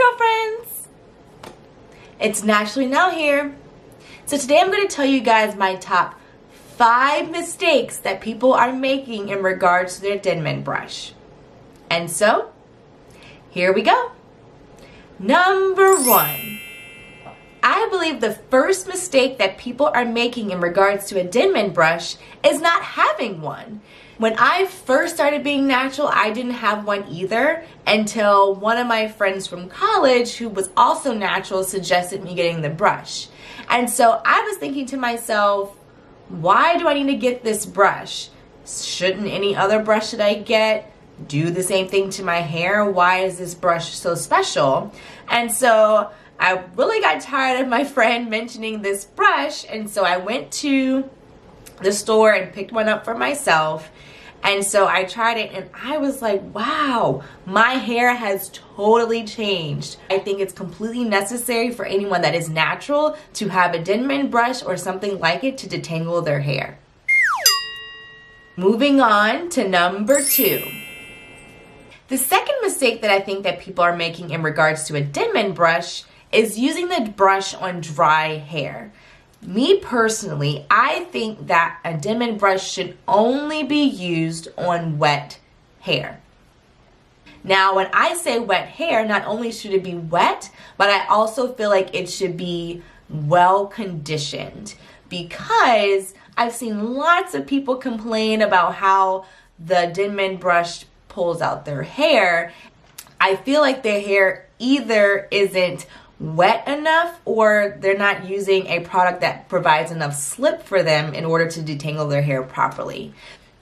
Hi girlfriends! It's Naturally Now here. So today I'm going to tell you guys my top 5 mistakes that people are making in regards to their Denman brush. And so, here we go. Number 1. I believe the first mistake that people are making in regards to a Denman brush is not having one. When I first started being natural, I didn't have one either until one of my friends from college who was also natural suggested me getting the brush. And so I was thinking to myself, why do I need to get this brush? Shouldn't any other brush that I get do the same thing to my hair? Why is this brush so special? And so I really got tired of my friend mentioning this brush, and so I went to the store and picked one up for myself. And so I tried it and I was like, wow, my hair has totally changed. I think it's completely necessary for anyone that is natural to have a Denman brush or something like it to detangle their hair. Moving on to number 2. The second mistake that I think that people are making in regards to a Denman brush is using the brush on dry hair. Me personally, I think that a Denman brush should only be used on wet hair. Now, when I say wet hair, not only should it be wet, but I also feel like it should be well conditioned, because I've seen lots of people complain about how the Denman brush pulls out their hair. I feel like their hair either isn't wet enough or they're not using a product that provides enough slip for them in order to detangle their hair properly.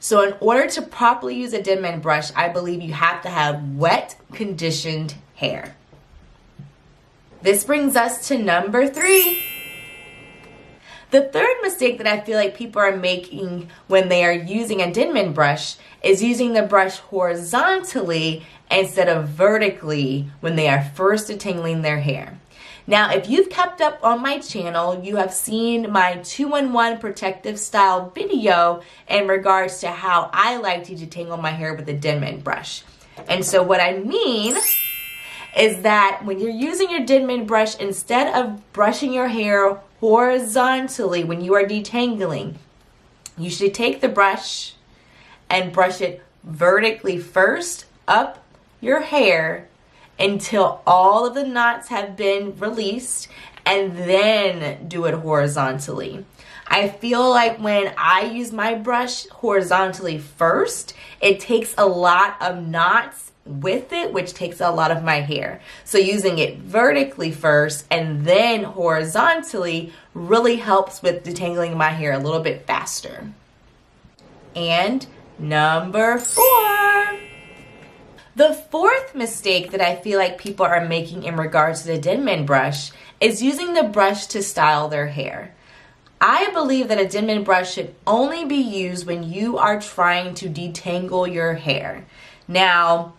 So in order to properly use a Denman brush, I believe you have to have wet, conditioned hair. This brings us to number 3. The third mistake that I feel like people are making when they are using a Denman brush is using the brush horizontally instead of vertically when they are first detangling their hair. Now, if you've kept up on my channel, you have seen my 2-in-1 protective style video in regards to how I like to detangle my hair with a Denman brush. And so what I mean is that when you're using your Denman brush, instead of brushing your hair horizontally when you are detangling, you should take the brush and brush it vertically first up your hair until all of the knots have been released, and then do it horizontally. I feel like when I use my brush horizontally first, it takes a lot of knots with it, which takes a lot of my hair. So using it vertically first and then horizontally really helps with detangling my hair a little bit faster. And number 4. The fourth mistake that I feel like people are making in regards to the Denman brush is using the brush to style their hair. I believe that a Denman brush should only be used when you are trying to detangle your hair. Now,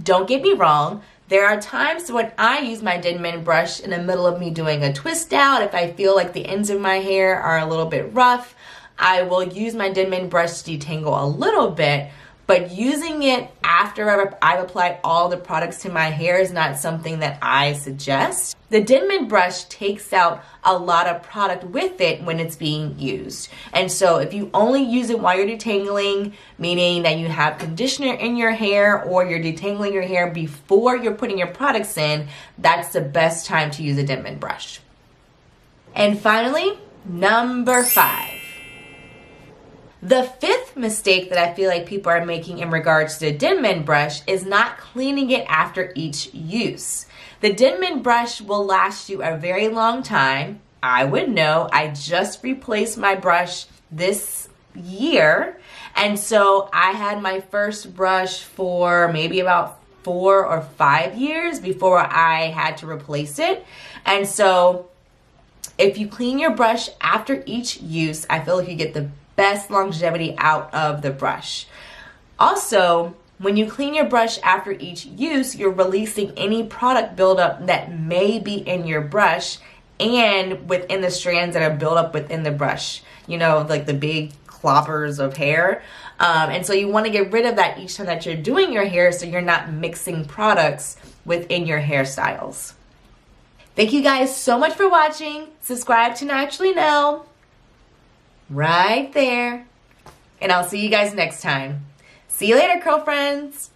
don't get me wrong, there are times when I use my Denman brush in the middle of me doing a twist out. If I feel like the ends of my hair are a little bit rough, I will use my Denman brush to detangle a little bit. But using it after I've applied all the products to my hair is not something that I suggest. The Denman brush takes out a lot of product with it when it's being used. And so if you only use it while you're detangling, meaning that you have conditioner in your hair or you're detangling your hair before you're putting your products in, that's the best time to use a Denman brush. And finally, number 5. The fifth mistake that I feel like people are making in regards to the Denman brush is not cleaning it after each use. The Denman brush will last you a very long time. I would know. I just replaced my brush this year, and so I had my first brush for maybe about 4 or 5 years before I had to replace it. And so if you clean your brush after each use, I feel like you get the best longevity out of the brush. Also, when you clean your brush after each use, you're releasing any product buildup that may be in your brush and within the strands that are built up within the brush. You know, like the big clobbers of hair. And so you want to get rid of that each time that you're doing your hair so you're not mixing products within your hairstyles. Thank you guys so much for watching. Subscribe to Naturally Know right there. And I'll see you guys next time. See you later, curl friends.